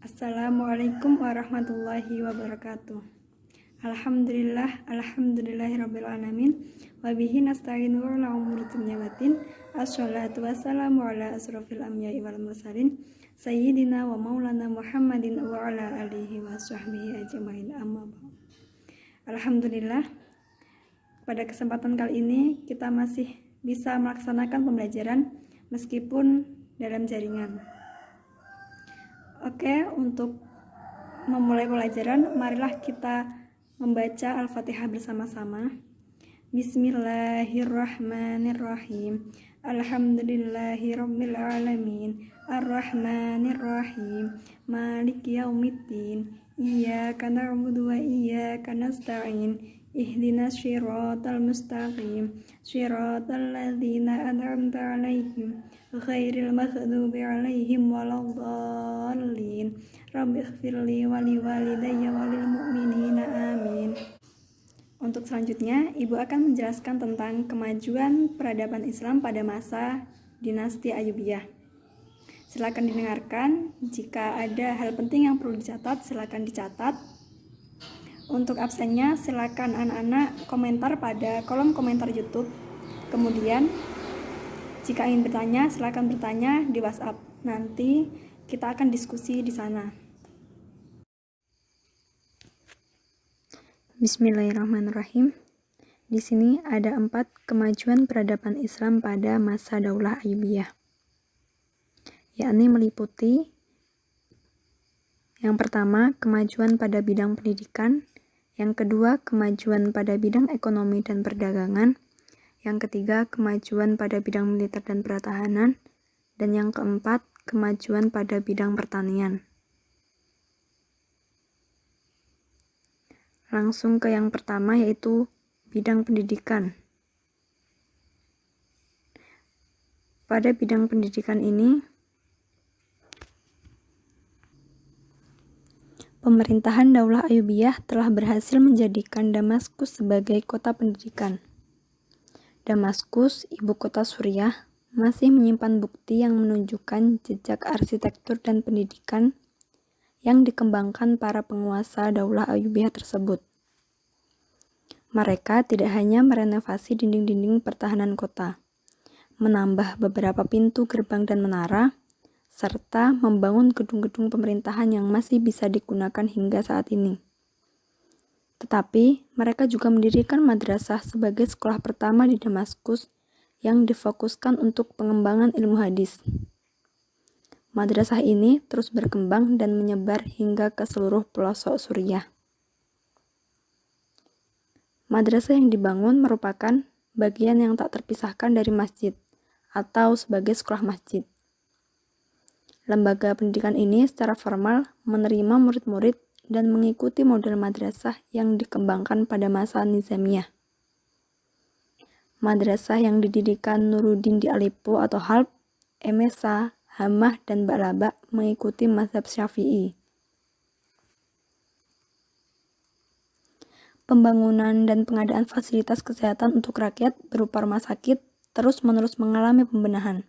Assalamualaikum warahmatullahi wabarakatuh. Alhamdulillahirabbil alamin. Wabihi nasta'inu ala umuri dunya waddin. Assalatu wassalamu ala asrofil anbiya'i wal mursalin sayyidina wa maulana Muhammadin wa ala alihi wa sahbihi ajmain, amma ba'd. Alhamdulillah, pada kesempatan kali ini kita masih bisa melaksanakan pembelajaran meskipun dalam jaringan. Oke, untuk memulai pelajaran, marilah kita membaca Al-Fatihah bersama-sama. Bismillahirrahmanirrahim. Alhamdulillahirabbil alamin. Arrahmanirrahim. Maliki yaumiddin. Iyyaka na'budu wa iyyaka nasta'in. Ihdinas shiratal mustaqim. Shiratal ladzina an'amta 'alaihim ghairil maghdubi 'alaihim waladdallin. Rabbi ighfirli wa liwalidayya wa lil mu'minina amin. Untuk selanjutnya, Ibu akan menjelaskan tentang kemajuan peradaban Islam pada masa dinasti Ayyubiyah. Silakan didengarkan. Jika ada hal penting yang perlu dicatat, silakan dicatat. Untuk absennya, silakan anak-anak komentar pada kolom komentar YouTube. Kemudian, jika ingin bertanya, silakan bertanya di WhatsApp. Nanti kita akan diskusi di sana. Bismillahirrahmanirrahim. Di sini ada 4 kemajuan peradaban Islam pada masa Daulah Ayyubiyah, yakni meliputi yang pertama, kemajuan pada bidang pendidikan, yang kedua, kemajuan pada bidang ekonomi dan perdagangan, yang ketiga, kemajuan pada bidang militer dan pertahanan, dan yang keempat, kemajuan pada bidang pertanian. Langsung ke yang pertama, yaitu bidang pendidikan. Pada bidang pendidikan ini, pemerintahan Daulah Ayyubiyah telah berhasil menjadikan Damaskus sebagai kota pendidikan. Damaskus, ibu kota Suriah, masih menyimpan bukti yang menunjukkan jejak arsitektur dan pendidikan yang dikembangkan para penguasa Daulah Ayyubiyah tersebut. Mereka tidak hanya merenovasi dinding-dinding pertahanan kota, menambah beberapa pintu gerbang dan menara, serta membangun gedung-gedung pemerintahan yang masih bisa digunakan hingga saat ini. Tetapi, mereka juga mendirikan madrasah sebagai sekolah pertama di Damaskus yang difokuskan untuk pengembangan ilmu hadis. Madrasah ini terus berkembang dan menyebar hingga ke seluruh pelosok Suriah. Madrasah yang dibangun merupakan bagian yang tak terpisahkan dari masjid atau sebagai sekolah masjid. Lembaga pendidikan ini secara formal menerima murid-murid dan mengikuti model madrasah yang dikembangkan pada masa Nizamiyah. Madrasah yang didirikan Nuruddin di Aleppo atau Halb, Emesa, Hamah, dan Ba'laba mengikuti mazhab Syafi'i. Pembangunan dan pengadaan fasilitas kesehatan untuk rakyat berupa rumah sakit terus-menerus mengalami pembenahan.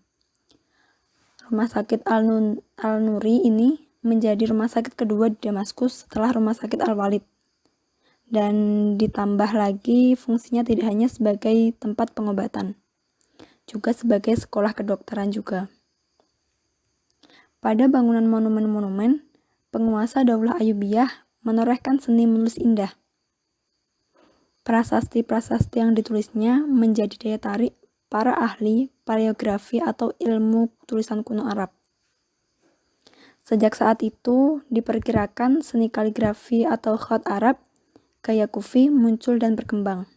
Rumah sakit Al-Nuri ini menjadi rumah sakit kedua di Damaskus setelah rumah sakit Al-Walid. Dan ditambah lagi fungsinya tidak hanya sebagai tempat pengobatan, juga sebagai sekolah kedokteran juga. Pada bangunan monumen-monumen, penguasa Daulah Ayyubiyah menorehkan seni menulis indah. Prasasti-prasasti yang ditulisnya menjadi daya tarik para ahli paleografi atau ilmu tulisan kuno Arab. Sejak saat itu, diperkirakan seni kaligrafi atau khat Arab gaya Kufi muncul dan berkembang.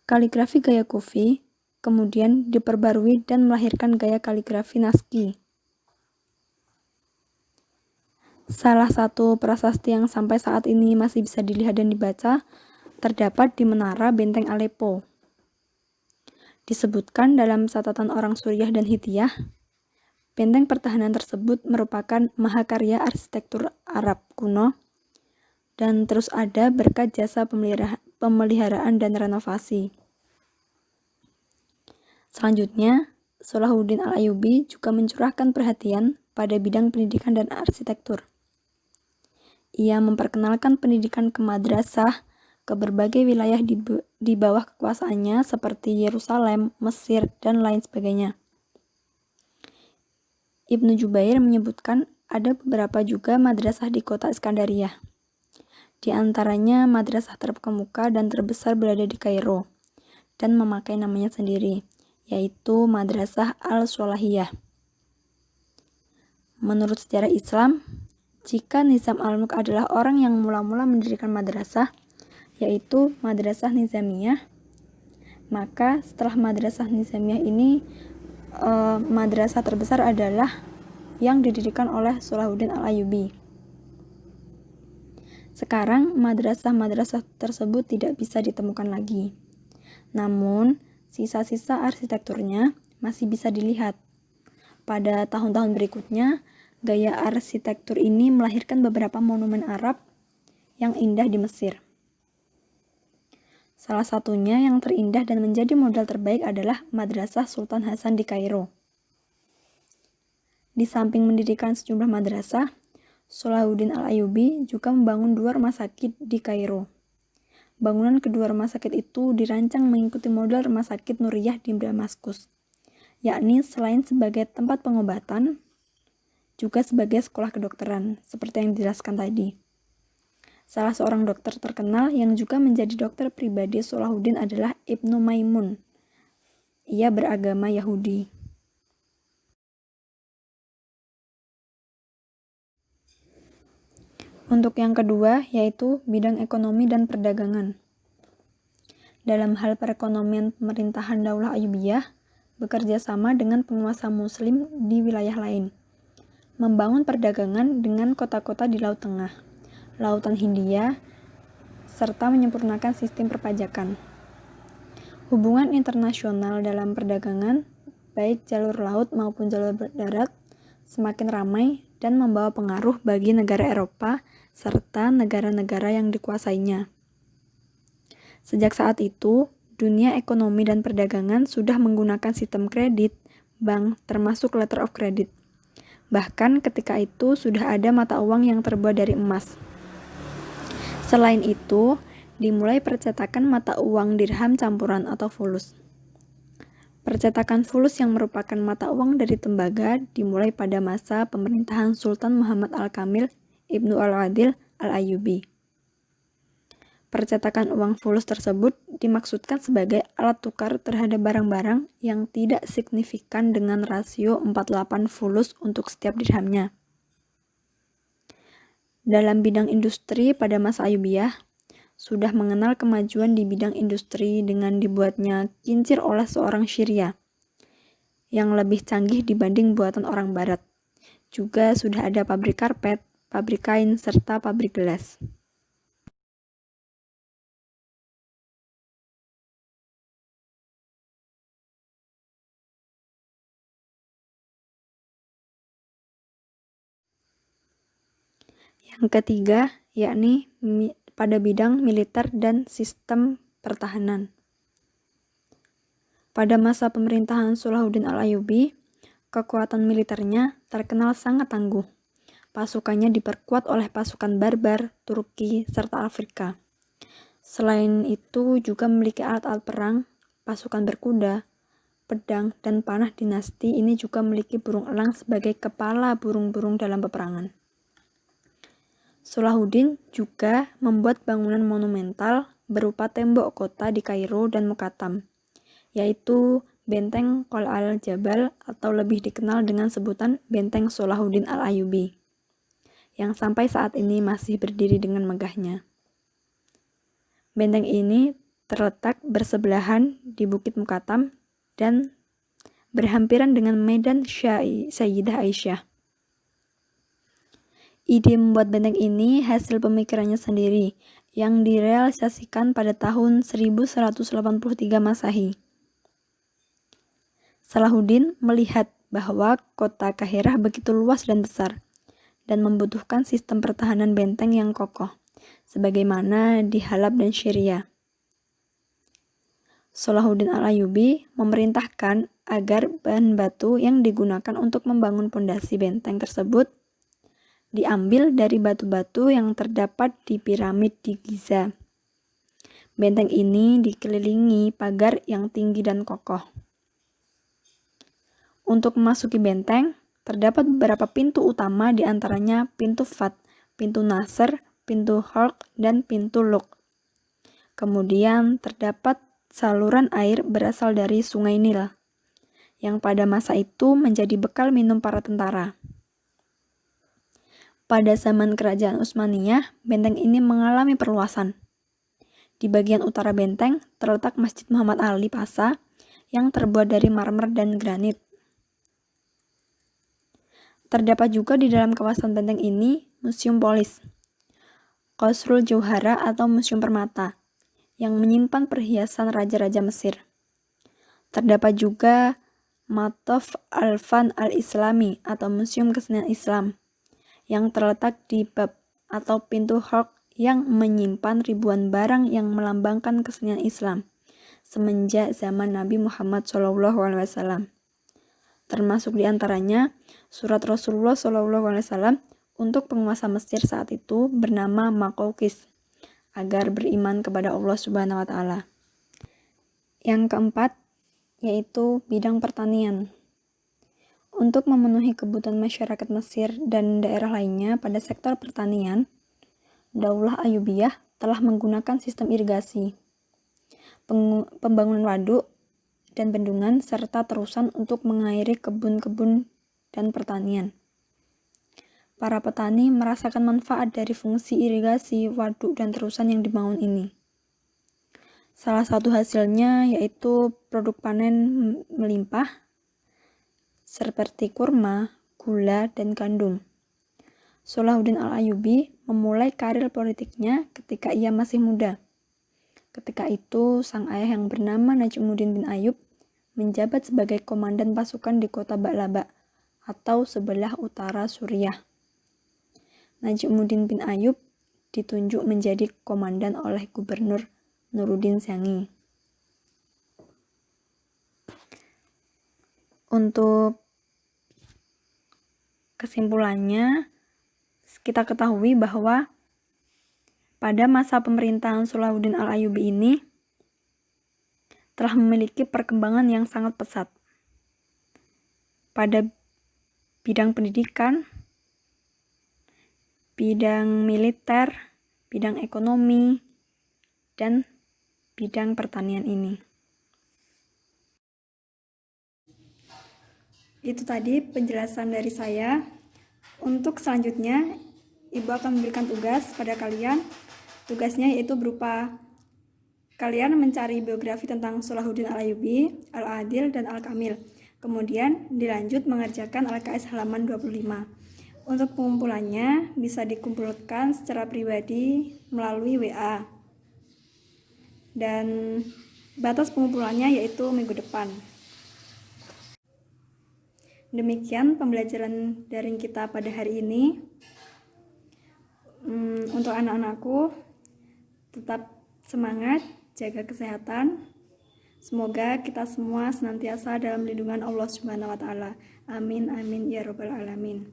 Kaligrafi gaya Kufi kemudian diperbarui dan melahirkan gaya kaligrafi Naskhi. Salah satu prasasti yang sampai saat ini masih bisa dilihat dan dibaca terdapat di menara benteng Aleppo. Disebutkan dalam catatan orang Suriah dan Hittiyah, benteng pertahanan tersebut merupakan mahakarya arsitektur Arab kuno dan terus ada berkat jasa pemeliharaan dan renovasi. Selanjutnya, Salahuddin Al-Ayyubi juga mencurahkan perhatian pada bidang pendidikan dan arsitektur. Ia memperkenalkan pendidikan ke madrasah ke berbagai wilayah di bawah kekuasaannya seperti Yerusalem, Mesir, dan lain sebagainya. Ibnu Jubair menyebutkan ada beberapa juga madrasah di kota Iskandariyah. Di antaranya madrasah terkemuka dan terbesar berada di Kairo dan memakai namanya sendiri, yaitu Madrasah Al-Sholahiyah. Menurut sejarah Islam, jika Nizam al-Mulk adalah orang yang mula-mula mendirikan madrasah, yaitu Madrasah Nizamiyah, maka setelah Madrasah Nizamiyah ini, madrasah terbesar adalah yang didirikan oleh Salahuddin Al-Ayyubi. Sekarang madrasah-madrasah tersebut tidak bisa ditemukan lagi. Namun, sisa-sisa arsitekturnya masih bisa dilihat. Pada tahun-tahun berikutnya, gaya arsitektur ini melahirkan beberapa monumen Arab yang indah di Mesir. Salah satunya yang terindah dan menjadi modal terbaik adalah Madrasah Sultan Hasan di Kairo. Di samping mendirikan sejumlah madrasah, Salahuddin Al-Ayyubi juga membangun 2 rumah sakit di Kairo. Bangunan kedua rumah sakit itu dirancang mengikuti model rumah sakit Nuriyah di Damaskus, yakni selain sebagai tempat pengobatan, juga sebagai sekolah kedokteran, seperti yang dijelaskan tadi. Salah seorang dokter terkenal yang juga menjadi dokter pribadi Salahuddin adalah Ibnu Maimun. Ia beragama Yahudi. Untuk yang kedua, yaitu bidang ekonomi dan perdagangan. Dalam hal perekonomian, pemerintahan Daulah Ayyubiyah bekerja sama dengan penguasa Muslim di wilayah lain, membangun perdagangan dengan kota-kota di Laut Tengah, Lautan Hindia, serta menyempurnakan sistem perpajakan. Hubungan internasional dalam perdagangan, baik jalur laut maupun jalur darat, semakin ramai dan membawa pengaruh bagi negara Eropa serta negara-negara yang dikuasainya. Sejak saat itu, dunia ekonomi dan perdagangan sudah menggunakan sistem kredit, bank, termasuk letter of credit. Bahkan ketika itu sudah ada mata uang yang terbuat dari emas. Selain itu, dimulai percetakan mata uang dirham campuran atau fulus. Percetakan fulus yang merupakan mata uang dari tembaga dimulai pada masa pemerintahan Sultan Muhammad Al-Kamil Ibnu Al-Adil Al-Ayyubi. Percetakan uang fulus tersebut dimaksudkan sebagai alat tukar terhadap barang-barang yang tidak signifikan dengan rasio 48 fulus untuk setiap dirhamnya. Dalam bidang industri pada masa Ayyubiyah, sudah mengenal kemajuan di bidang industri dengan dibuatnya kincir oleh seorang Syria yang lebih canggih dibanding buatan orang Barat. Juga sudah ada pabrik karpet, pabrik kain, serta pabrik gelas. Yang ketiga, yakni pada bidang militer dan sistem pertahanan. Pada masa pemerintahan Salahuddin Al-Ayyubi, kekuatan militernya terkenal sangat tangguh. Pasukannya diperkuat oleh pasukan barbar, Turki, serta Afrika. Selain itu juga memiliki alat-alat perang, pasukan berkuda, pedang, dan panah dinasti ini juga memiliki burung elang sebagai kepala burung-burung dalam peperangan. Salahuddin juga membuat bangunan monumental berupa tembok kota di Kairo dan Muqattam, yaitu Benteng Qal'a al-Jabal atau lebih dikenal dengan sebutan Benteng Salahuddin Al-Ayyubi, yang sampai saat ini masih berdiri dengan megahnya. Benteng ini terletak bersebelahan di Bukit Muqattam dan berhampiran dengan Medan Sayyidah Aisyah. Ide membuat benteng ini hasil pemikirannya sendiri yang direalisasikan pada tahun 1183 Masehi. Salahuddin melihat bahwa kota Kahirah begitu luas dan besar dan membutuhkan sistem pertahanan benteng yang kokoh, sebagaimana di Halab dan Syria. Salahuddin Al-Ayyubi memerintahkan agar bahan batu yang digunakan untuk membangun pondasi benteng tersebut diambil dari batu-batu yang terdapat di piramid di Giza. Benteng ini dikelilingi pagar yang tinggi dan kokoh. Untuk memasuki benteng, terdapat beberapa pintu utama, di antaranya pintu Fat, pintu Nasr, pintu Hulk, dan pintu Luk. Kemudian terdapat saluran air berasal dari Sungai Nil, yang pada masa itu menjadi bekal minum para tentara. Pada zaman kerajaan Utsmaniyah, benteng ini mengalami perluasan. Di bagian utara benteng terletak Masjid Muhammad Ali Pasha yang terbuat dari marmer dan granit. Terdapat juga di dalam kawasan benteng ini Museum Polis, Qasrul Jauhara atau Museum Permata, yang menyimpan perhiasan raja-raja Mesir. Terdapat juga Mataf Al-Fan Al-Islami atau Museum Kesenian Islam, yang terletak di bab atau pintu Hulk yang menyimpan ribuan barang yang melambangkan kesenian Islam semenjak zaman Nabi Muhammad SAW. Termasuk diantaranya surat Rasulullah SAW untuk penguasa Mesir saat itu bernama Makokis, agar beriman kepada Allah Subhanahu wa Ta'ala. Yang keempat, yaitu bidang pertanian. Untuk memenuhi kebutuhan masyarakat Mesir dan daerah lainnya pada sektor pertanian, Daulah Ayyubiyah telah menggunakan sistem irigasi, pembangunan waduk dan bendungan, serta terusan untuk mengairi kebun-kebun dan pertanian. Para petani merasakan manfaat dari fungsi irigasi, waduk, dan terusan yang dibangun ini. Salah satu hasilnya yaitu produk panen melimpah, seperti kurma, gula, dan gandum. Salahuddin Al-Ayyubi memulai karir politiknya ketika ia masih muda. Ketika itu, sang ayah yang bernama Najmuddin bin Ayyub menjabat sebagai komandan pasukan di kota Ba'laba atau sebelah utara Suriah. Najmuddin bin Ayyub ditunjuk menjadi komandan oleh Gubernur Nuruddin Sangi. Untuk kesimpulannya, kita ketahui bahwa pada masa pemerintahan Salahuddin Al-Ayyubi ini telah memiliki perkembangan yang sangat pesat pada bidang pendidikan, bidang militer, bidang ekonomi, dan bidang pertanian ini. Itu tadi penjelasan dari saya. Untuk selanjutnya, Ibu akan memberikan tugas pada kalian. Tugasnya yaitu berupa kalian mencari biografi tentang Salahuddin Al-Ayyubi, Al-Adil, dan Al-Kamil. Kemudian dilanjut mengerjakan LKS halaman 25. Untuk pengumpulannya bisa dikumpulkan secara pribadi melalui WA. Dan batas pengumpulannya yaitu minggu depan. Demikian pembelajaran daring kita pada hari ini. Untuk anak-anakku, tetap semangat, jaga kesehatan. Semoga kita semua senantiasa dalam lindungan Allah Subhanahu wa Ta'ala. Amin, amin, ya Rabbal Alamin.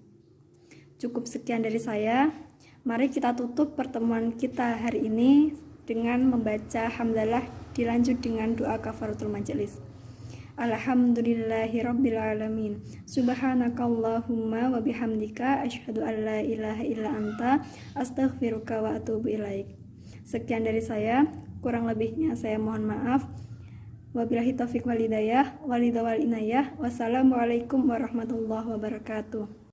Cukup sekian dari saya. Mari kita tutup pertemuan kita hari ini dengan membaca hamdalah, dilanjut dengan doa kafaratul majelis. Alhamdulillahirabbil alamin. Subhanakallahumma wa bihamdika asyhadu an la ilaha illa anta astaghfiruka wa atubu ilaik. Sekian dari saya, kurang lebihnya saya mohon maaf. Wabillahi taufiq wal hidayah, walidawal inayah. Wassalamualaikum warahmatullahi wabarakatuh.